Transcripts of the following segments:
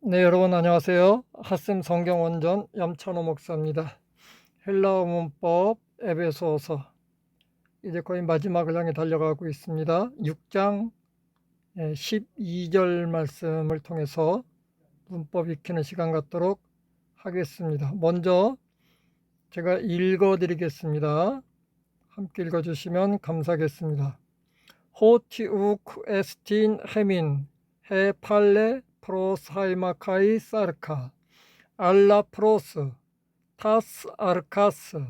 네, 여러분 안녕하세요. 핫쌤 성경원전 염찬호 목사입니다. 헬라어 문법 에베소서 이제 거의 마지막을 향해 달려가고 있습니다. 6장 12절 말씀을 통해서 문법 익히는 시간 갖도록 하겠습니다. 먼저 제가 읽어드리겠습니다. 함께 읽어주시면 감사하겠습니다. 호티우크 에스틴 헤민 해 팔레 프로사이마카이 사르카 알라 프로스 타스 아르카스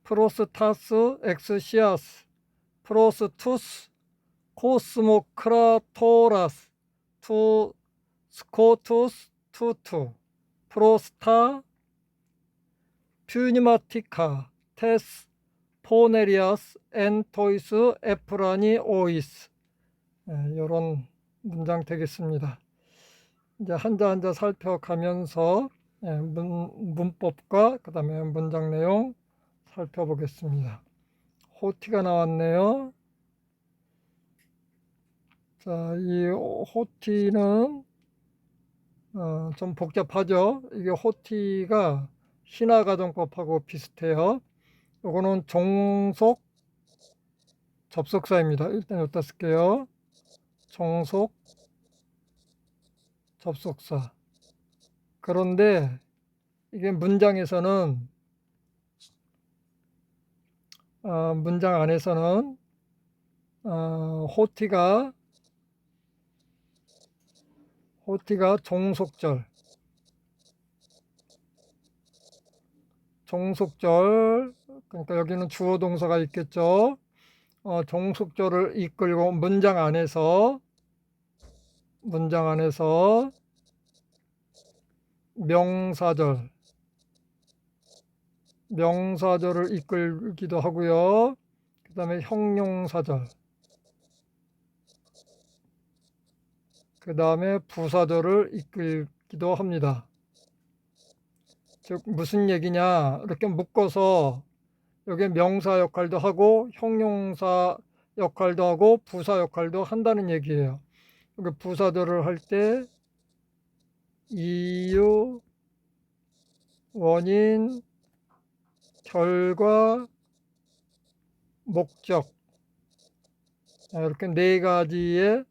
프로스 타스 엑스시아스 프로스 투스 코스모크라토라스 투 스코투스 투투 프로스타 퓨니마티카 테스 포네리아스 엔토이스 에프라니 오이스. 이런 문장 되겠습니다. 이제 한자 한자 살펴가면서 문법과 그 다음에 문장 내용 살펴보겠습니다. 호티가 나왔네요. 자, 이 호티는 좀 복잡하죠. 이게 호티가 신화가정법하고 비슷해요. 요거는 종속 접속사입니다. 일단 여기다 쓸게요. 종속 접속사. 그런데 이게 문장 안에서는 호티가 종속절, 그러니까 여기는 주어 동사가 있겠죠. 종속절을 이끌고 문장 안에서 명사절을 이끌기도 하고요. 그 다음에 형용사절, 그 다음에 부사절을 이끌기도 합니다. 즉 무슨 얘기냐, 이렇게 묶어서 여기 명사 역할도 하고 형용사 역할도 하고 부사 역할도 한다는 얘기예요. 여기 부사절을 할 때 이유, 원인, 결과, 목적, 이렇게 네 가지의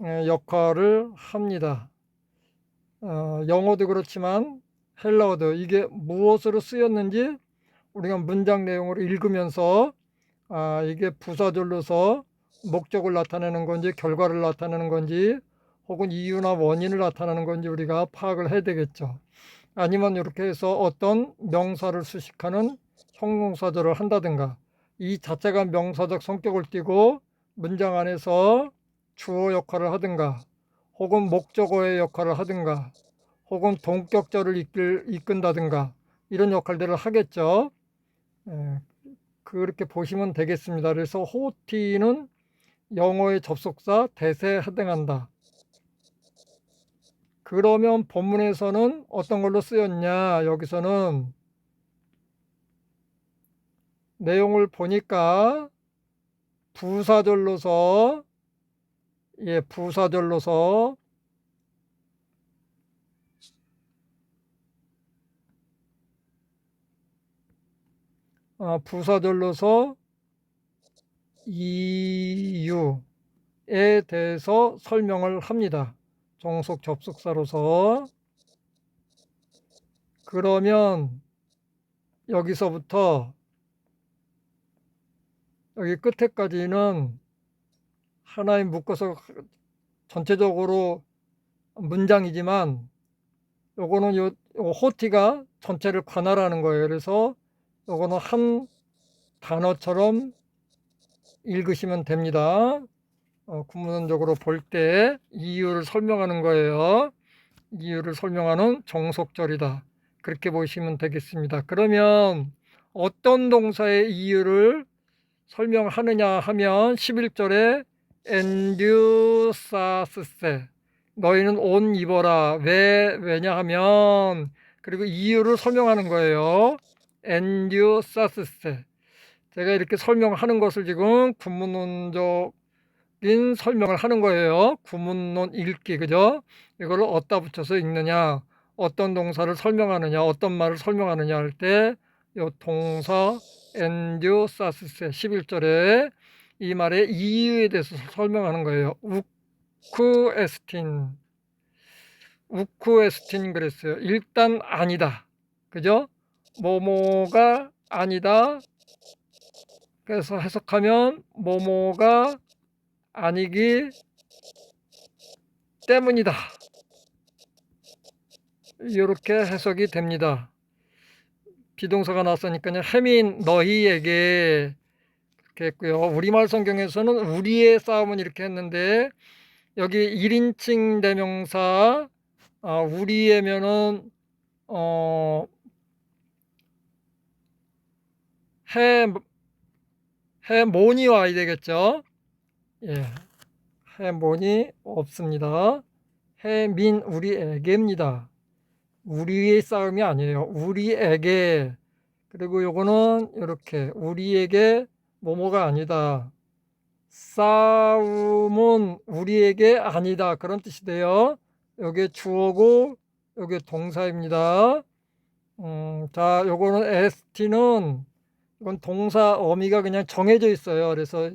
역할을 합니다. 영어도 그렇지만 헬라어도 이게 무엇으로 쓰였는지 우리가 문장 내용을 읽으면서 이게 부사절로서 목적을 나타내는 건지 결과를 나타내는 건지 혹은 이유나 원인을 나타내는 건지 우리가 파악을 해야 되겠죠. 아니면 이렇게 해서 어떤 명사를 수식하는 형용사절을 한다든가 이 자체가 명사적 성격을 띠고 문장 안에서 주어 역할을 하든가 혹은 목적어의 역할을 하든가 혹은 동격절을 이끈다든가 이런 역할들을 하겠죠. 그렇게 보시면 되겠습니다. 그래서 호티는 영어의 접속사 대세에 해당한다. 그러면 본문에서는 어떤 걸로 쓰였냐? 여기서는 내용을 보니까 부사절로서 이유에 대해서 설명을 합니다. 종속 접속사로서. 그러면 여기서부터 여기 끝에까지는 하나에 묶어서 전체적으로 문장이지만 요거는 요 호티가 전체를 관할하는 거예요. 그래서 요거는 한 단어처럼 읽으시면 됩니다. 구문적으로 볼 때 이유를 설명하는 거예요. 이유를 설명하는 종속절이다. 그렇게 보시면 되겠습니다. 그러면 어떤 동사의 이유를 설명하느냐 하면 11절에 엔듀사스세 너희는 옷 입어라. 왜냐하면 그리고 이유를 설명하는 거예요. 엔듀사스세 제가 이렇게 설명하는 것을 지금 군문론적인 구문적인 설명을 하는 거예요. 구문론 읽기, 그죠? 이걸 어디다 붙여서 읽느냐, 어떤 동사를 설명하느냐, 어떤 말을 설명하느냐 할 때 이 동사 엔듀사스세 11절에 이 말의 이유에 대해서 설명하는 거예요. 우쿠에스틴 그랬어요. 일단 아니다, 그죠? 뭐뭐가 아니다. 그래서 해석하면 뭐뭐가 아니기 때문이다, 이렇게 해석이 됩니다. 비동사가 나왔으니까요. 혜민 너희에게 이렇게 했고요. 우리말 성경에서는 우리의 싸움은 이렇게 했는데 여기 1인칭 대명사 우리에면은 해몬이 와야 되겠죠. 예, 해몬이 없습니다. 해민 우리에게입니다. 우리의 싸움이 아니에요. 우리에게. 그리고 요거는 이렇게 우리에게 뭐뭐가 아니다. 싸움은 우리에게 아니다, 그런 뜻이 돼요. 여기 주어고 여기 동사입니다. 자, 요거는 ST는 이건 동사 어미가 그냥 정해져 있어요. 그래서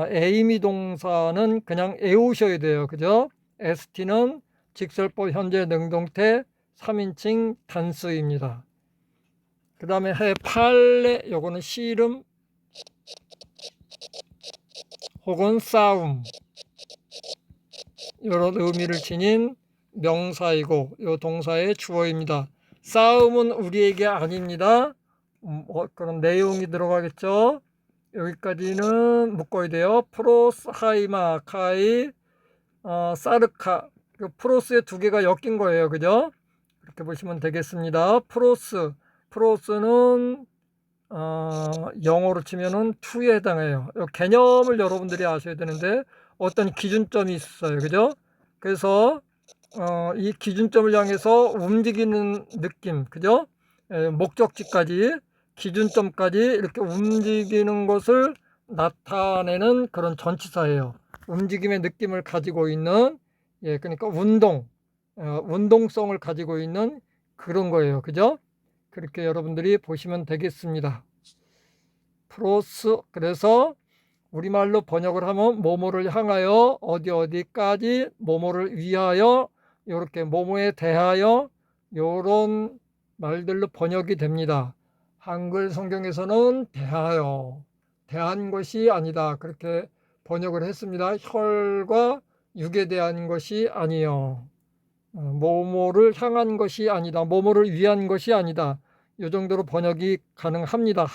에이미 동사는 그냥 외우셔야 돼요, 그죠? ST는 직설법 현재 능동태 3인칭 단수입니다. 그 다음에 해팔레, 요거는 씨름 혹은 싸움, 이런 의미를 지닌 명사이고 이 동사의 주어입니다. 싸움은 우리에게 아닙니다. 그럼 내용이 들어가겠죠. 여기까지는 묶어야 돼요. 프로스, 하이마, 카이, 사르카. 프로스의 두 개가 엮인 거예요, 그죠? 그렇게 보시면 되겠습니다. 프로스는 영어로 치면은 to에 해당해요. 이 개념을 여러분들이 아셔야 되는데 어떤 기준점이 있어요, 그죠? 그래서 이 기준점을 향해서 움직이는 느낌, 그죠? 목적지까지, 기준점까지 이렇게 움직이는 것을 나타내는 그런 전치사예요. 움직임의 느낌을 가지고 있는, 그러니까 운동성을 가지고 있는 그런 거예요, 그죠? 그렇게 여러분들이 보시면 되겠습니다. 그래서 우리말로 번역을 하면 뭐뭐를 향하여, 어디까지, 뭐뭐를 위하여, 이렇게 뭐뭐에 대하여, 이런 말들로 번역이 됩니다. 한글 성경에서는 대한 것이 아니다, 그렇게 번역을 했습니다. 혈과 육에 대한 것이 아니요, 뭐뭐를 향한 것이 아니다, 뭐뭐를 위한 것이 아니다, 이 정도로 번역이 가능합니다.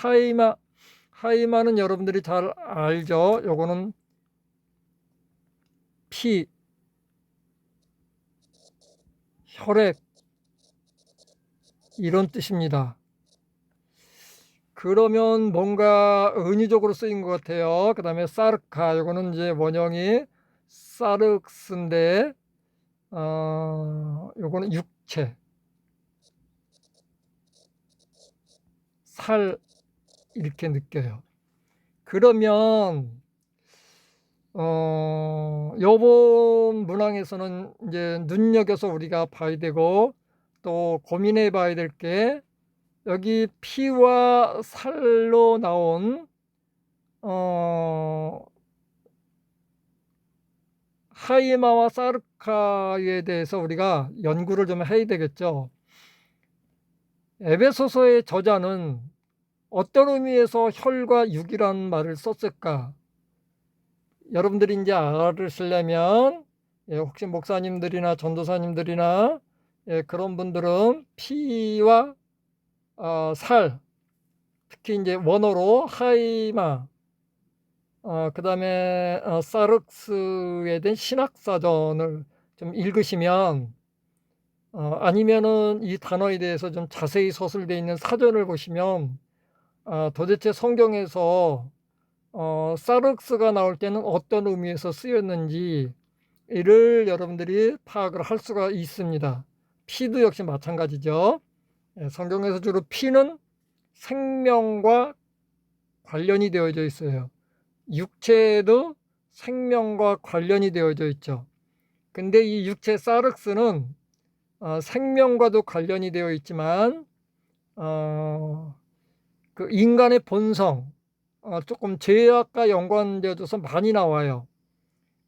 하이마는 여러분들이 잘 알죠. 요거는 피, 혈액, 이런 뜻입니다. 그러면 뭔가 은유적으로 쓰인 것 같아요. 그 다음에 사르카, 요거는 이제 원형이 사르크스인데 요거는 육체, 살, 이렇게 느껴요. 그러면 요번 문항에서는 이제 눈여겨서 우리가 봐야 되고 또 고민해 봐야 될 게, 여기 피와 살로 나온 하이마와 사르카에 대해서 우리가 연구를 좀 해야 되겠죠. 에베소서의 저자는 어떤 의미에서 혈과 육이라는 말을 썼을까? 여러분들이 이제 알으시려면 혹시 목사님들이나 전도사님들이나 그런 분들은 피와 살, 특히 이제 원어로 하이마, 그 다음에 사르크스에 대한 신학사전을 좀 읽으시면, 아니면은 이 단어에 대해서 좀 자세히 서술되어 있는 사전을 보시면 도대체 성경에서 사르크스가 나올 때는 어떤 의미에서 쓰였는지 이를 여러분들이 파악을 할 수가 있습니다. 피도 역시 마찬가지죠. 성경에서 주로 피는 생명과 관련이 되어져 있어요. 육체도 생명과 관련이 되어져 있죠. 근데 이 육체 사륵스는 생명과도 관련이 되어 있지만 그 인간의 본성, 조금 죄악과 연관되어져서 많이 나와요.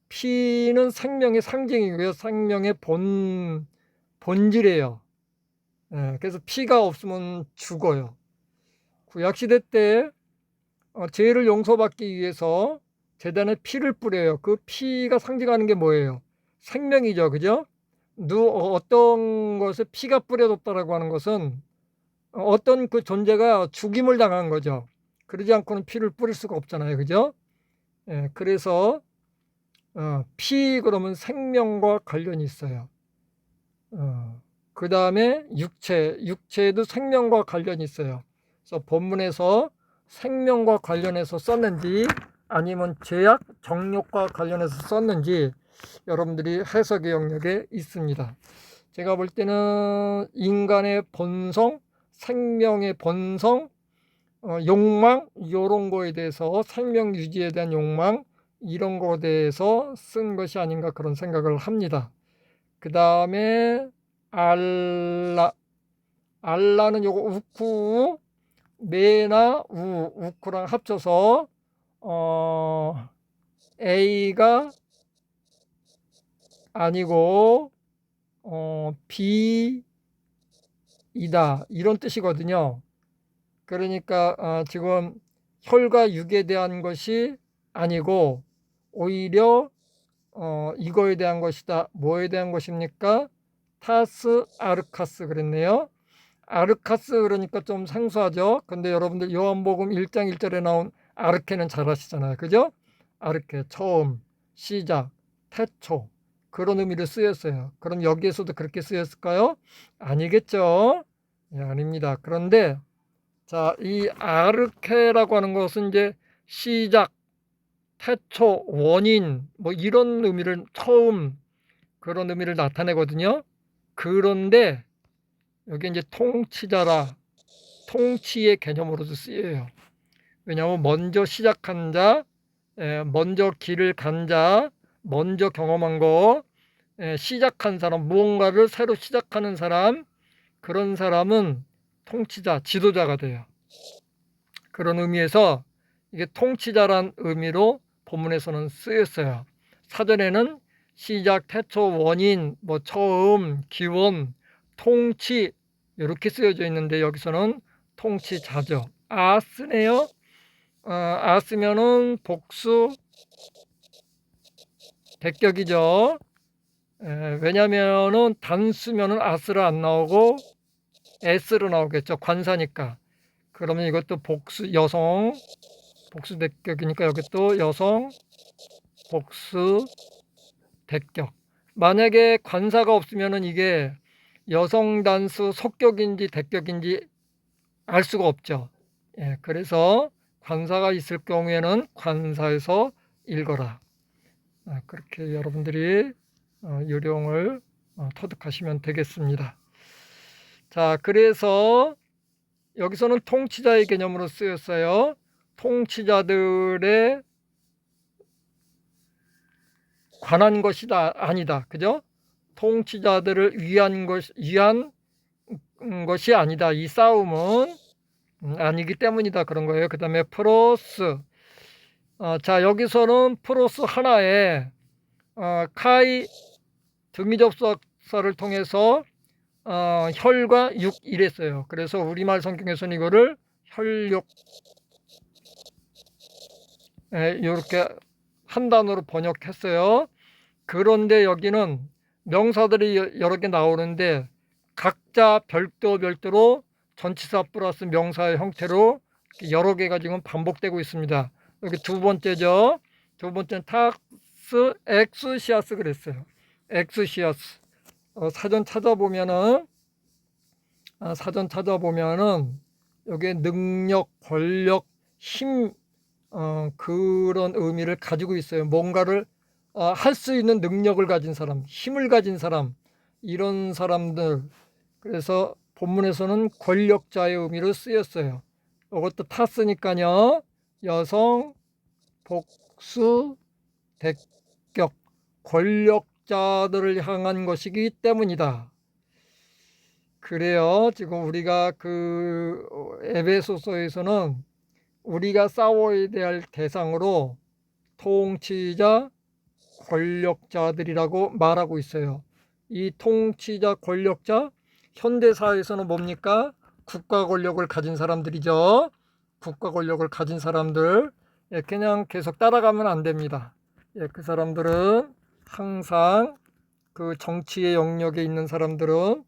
피는 생명의 상징이고요. 생명의 본질이에요. 그래서 피가 없으면 죽어요. 구약시대 때 죄를 용서받기 위해서 제단에 피를 뿌려요. 그 피가 상징하는 게 뭐예요? 생명이죠. 그죠? 어떤 것에 피가 뿌려졌다라고 하는 것은 어떤 그 존재가 죽임을 당한 거죠. 그러지 않고는 피를 뿌릴 수가 없잖아요. 그죠? 그래서 피 그러면 생명과 관련이 있어요. 그 다음에 육체도 생명과 관련이 있어요. 그래서 본문에서 생명과 관련해서 썼는지 아니면 죄악, 정욕과 관련해서 썼는지 여러분들이 해석의 영역에 있습니다. 제가 볼 때는 인간의 본성, 생명의 본성, 욕망 이런 거에 대해서 생명 유지에 대한 욕망 이런 거에 대해서 쓴 것이 아닌가 그런 생각을 합니다. 그 다음에 알라는 요거 우쿠 메나 우쿠랑 합쳐서 A가 아니고 B이다 이런 뜻이거든요. 그러니까 지금 혈과 육에 대한 것이 아니고 오히려 이거에 대한 것이다. 뭐에 대한 것입니까? 타스 아르카스 그랬네요. 아르카스 그러니까 좀 생소하죠. 근데 여러분들 요한복음 1장 1절에 나온 아르케는 잘 아시잖아요. 그죠? 아르케 처음, 시작, 태초 그런 의미로 쓰였어요. 그럼 여기에서도 그렇게 쓰였을까요? 아니겠죠. 아닙니다. 그런데 자, 이 아르케라고 하는 것은 이제 시작, 태초, 원인 뭐 이런 의미를 처음 그런 의미를 나타내거든요. 그런데 여기 이제 통치의 개념으로도 쓰여요. 왜냐하면 먼저 시작한 자, 먼저 길을 간 자, 먼저 경험한 거, 시작한 사람, 무언가를 새로 시작하는 사람, 그런 사람은 통치자, 지도자가 돼요. 그런 의미에서 이게 통치자란 의미로 본문에서는 쓰였어요. 사전에는 시작, 태초, 원인, 뭐 처음, 기원, 통치 이렇게 쓰여져 있는데 여기서는 통치자죠. 아스네요. 아스면은 복수 대격이죠. 왜냐면은 단수면은 아스로 안 나오고 S로 나오겠죠. 관사니까. 그러면 이것도 복수 여성 복수 대격이니까 여기 또 여성 복수 대격. 만약에 관사가 없으면은 이게 여성 단수 속격인지 대격인지 알 수가 없죠. 그래서 관사가 있을 경우에는 관사에서 읽어라. 그렇게 여러분들이 요령을 터득하시면 되겠습니다. 자, 그래서 여기서는 통치자의 개념으로 쓰였어요. 통치자들의 관한 것이다 아니다. 그죠? 통치자들을 위한 것이 아니다. 이 싸움은 아니기 때문이다. 그런 거예요. 그 다음에 프로스. 자, 여기서는 프로스 하나에 카이 등위접속사를 통해서 혈과 육 이랬어요. 그래서 우리말 성경에서는 이거를 혈육 이렇게 한 단어로 번역했어요. 그런데 여기는 명사들이 여러 개 나오는데 각자 별도로 전치사 플러스 명사의 형태로 여러 개가 지금 반복되고 있습니다. 여기 두 번째죠. 두 번째는 탁스 엑스시아스 그랬어요. 엑스시아스. 사전 찾아보면은 여기에 능력, 권력, 힘 그런 의미를 가지고 있어요. 뭔가를 할 수 있는 능력을 가진 사람, 힘을 가진 사람, 이런 사람들. 그래서 본문에서는 권력자의 의미로 쓰였어요. 이것도 탔으니까요. 여성, 복수, 대격 권력자들을 향한 것이기 때문이다. 그래요. 지금 우리가 그 에베소서에서는 우리가 싸워야 될 대상으로 통치자, 권력자들이라고 말하고 있어요. 이 통치자, 권력자, 현대사회에서는 뭡니까? 국가 권력을 가진 사람들이죠. 국가 권력을 가진 사람들. 그냥 계속 따라가면 안 됩니다. 그 사람들은 항상 그 정치의 영역에 있는 사람들은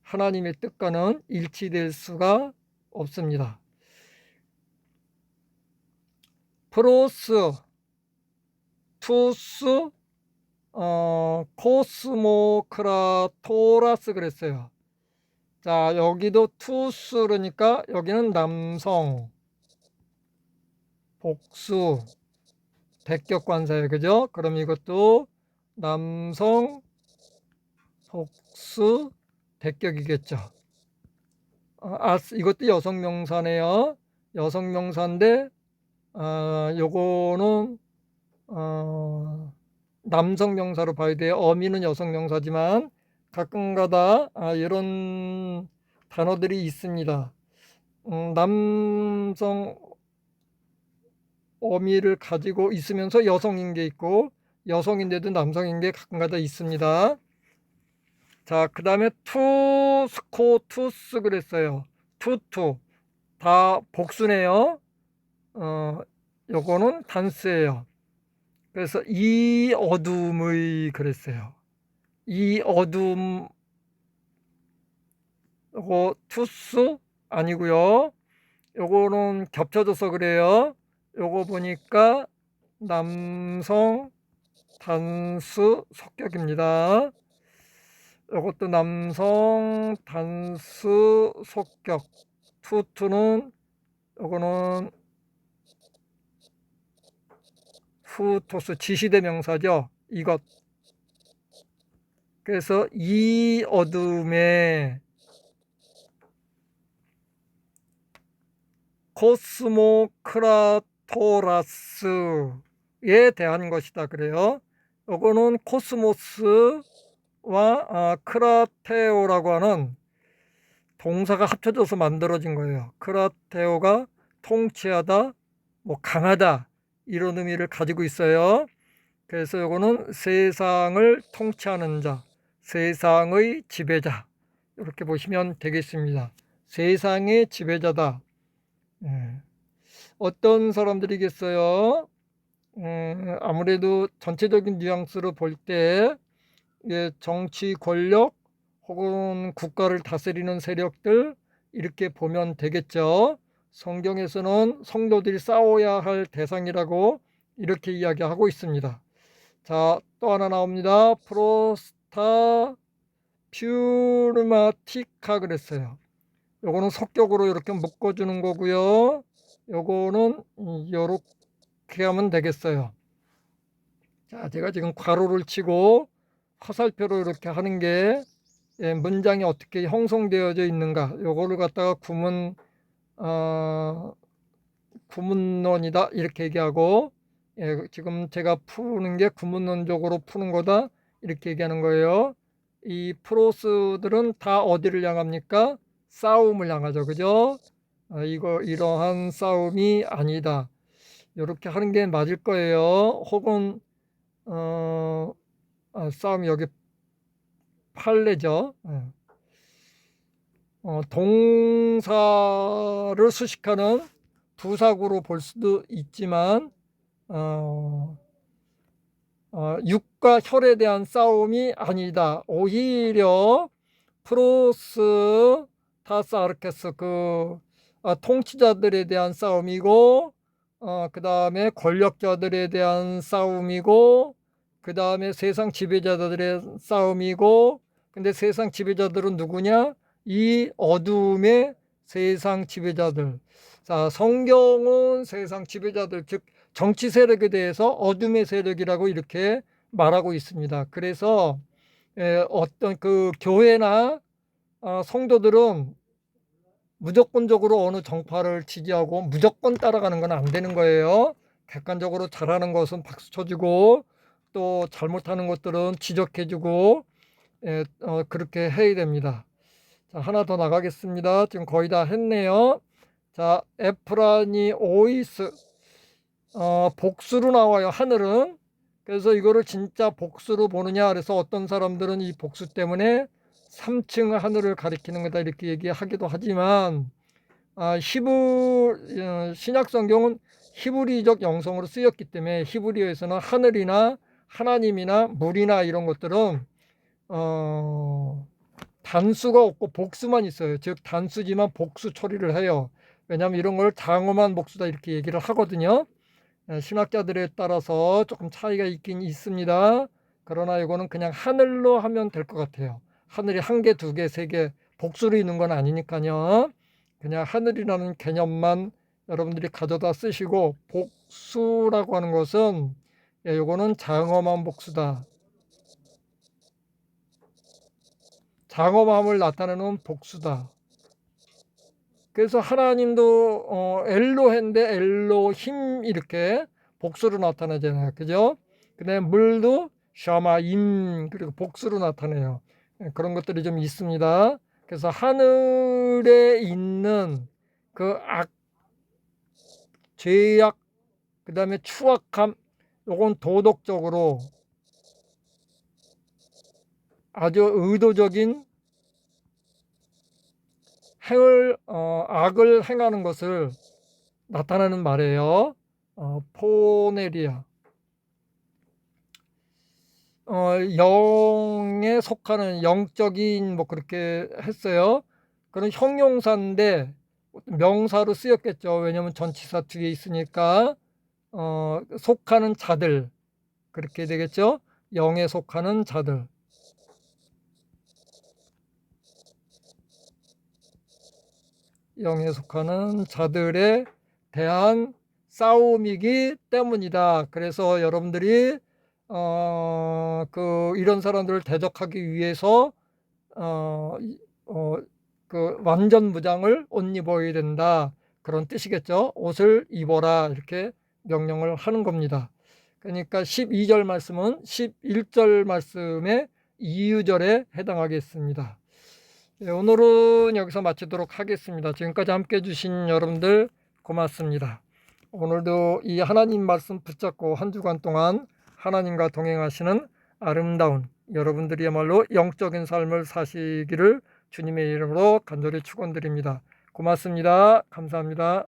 하나님의 뜻과는 일치될 수가 없습니다. 프로스, 투스, 코스모크라토라스 그랬어요. 자, 여기도 투스 그러니까 여기는 남성, 복수, 대격관사예요. 그죠? 그럼 이것도 남성, 복수, 대격이겠죠. 이것도 여성명사네요. 여성명사인데 요거는 남성명사로 봐야 돼요. 어미는 여성명사지만 가끔가다 이런 단어들이 있습니다. 남성 어미를 가지고 있으면서 여성인 게 있고 여성인데도 남성인 게 가끔가다 있습니다. 자, 그 다음에 투스코투스 그랬어요. 투투 다 복수네요. 요거는 단수예요. 그래서 이 어둠의 그랬어요. 이 어둠 요거 투스 아니고요. 요거는 겹쳐져서 그래요. 요거 보니까 남성 단수 속격입니다. 요것도 남성 단수 속격. 투투는 요거는 후토스 지시대명사죠. 이것. 그래서 이 어둠에 코스모크라토라스에 대한 것이다 그래요. 요거는 코스모스와 크라테오라고 하는 동사가 합쳐져서 만들어진 거예요. 크라테오가 통치하다, 강하다 이런 의미를 가지고 있어요. 그래서 요거는 세상을 통치하는 자, 세상의 지배자 이렇게 보시면 되겠습니다. 세상의 지배자다. 어떤 사람들이겠어요? 아무래도 전체적인 뉘앙스로 볼 때 정치 권력 혹은 국가를 다스리는 세력들 이렇게 보면 되겠죠. 성경에서는 성도들이 싸워야 할 대상이라고 이렇게 이야기하고 있습니다. 자, 또 하나 나옵니다. 프로스타 퓨르마티카 그랬어요. 요거는 속격으로 이렇게 묶어주는 거고요. 요거는 이렇게 하면 되겠어요. 자, 제가 지금 괄호를 치고 화살표로 이렇게 하는 게 문장이 어떻게 형성되어져 있는가 요거를 갖다가 구문론이다 이렇게 얘기하고 지금 제가 푸는 게 구문론적으로 푸는 거다 이렇게 얘기하는 거예요. 이 프로스들은 다 어디를 향합니까? 싸움을 향하죠. 그죠? 이러한 싸움이 아니다. 이렇게 하는 게 맞을 거예요. 혹은 싸움이 여기 판례죠. 동사를 수식하는 부사구로 볼 수도 있지만 육과 혈에 대한 싸움이 아니다. 오히려 프로스 타스 아르케스 통치자들에 대한 싸움이고 그 다음에 권력자들에 대한 싸움이고 그 다음에 세상 지배자들의 싸움이고 근데 세상 지배자들은 누구냐? 이 어둠의 세상 지배자들. 자, 성경은 세상 지배자들 즉 정치 세력에 대해서 어둠의 세력이라고 이렇게 말하고 있습니다. 그래서 어떤 그 교회나 성도들은 무조건적으로 어느 정파를 지지하고 무조건 따라가는 건 안 되는 거예요. 객관적으로 잘하는 것은 박수 쳐주고 또 잘못하는 것들은 지적해주고 그렇게 해야 됩니다. 자, 하나 더 나가겠습니다. 지금 거의 다 했네요. 자, 에프라니 오이스 복수로 나와요. 하늘은. 그래서 이거를 진짜 복수로 보느냐 그래서 어떤 사람들은 이 복수 때문에 3층 하늘을 가리키는 거다 이렇게 얘기하기도 하지만 신약 성경은 히브리적 영성으로 쓰였기 때문에 히브리어에서는 하늘이나 하나님이나 물이나 이런 것들은 단수가 없고 복수만 있어요. 즉 단수지만 복수 처리를 해요. 왜냐하면 이런 걸 장엄한 복수다 이렇게 얘기를 하거든요. 신학자들에 따라서 조금 차이가 있긴 있습니다. 그러나 이거는 그냥 하늘로 하면 될 것 같아요. 하늘이 한 개, 두 개, 세 개 복수로 있는 건 아니니까요. 그냥 하늘이라는 개념만 여러분들이 가져다 쓰시고 복수라고 하는 것은 이거는 장엄한 복수다. 장엄함을 나타내는 복수다. 그래서 하나님도 엘로헤인데 엘로힘 이렇게 복수로 나타나잖아요. 그죠? 근데 물도 샤마임 그리고 복수로 나타내요. 그런 것들이 좀 있습니다. 그래서 하늘에 있는 그 죄악, 그 다음에 추악함, 요건 도덕적으로 아주 의도적인 악을 행하는 것을 나타내는 말이에요. 포네리아. 영에 속하는 영적인 뭐 그렇게 했어요. 그런 형용사인데 명사로 쓰였겠죠. 왜냐하면 전치사 뒤에 있으니까 속하는 자들 그렇게 되겠죠. 영에 속하는 자들. 영에 속하는 자들에 대한 싸움이기 때문이다. 그래서 여러분들이 이런 사람들을 대적하기 위해서 그 완전 무장을 옷 입어야 된다. 그런 뜻이겠죠. 옷을 입어라 이렇게 명령을 하는 겁니다. 그러니까 12절 말씀은 11절 말씀의 이유절에 해당하겠습니다. 네, 오늘은 여기서 마치도록 하겠습니다. 지금까지 함께 해주신 여러분들 고맙습니다. 오늘도 이 하나님 말씀 붙잡고 한 주간 동안 하나님과 동행하시는 아름다운 여러분들이야말로 영적인 삶을 사시기를 주님의 이름으로 간절히 축원드립니다. 고맙습니다. 감사합니다.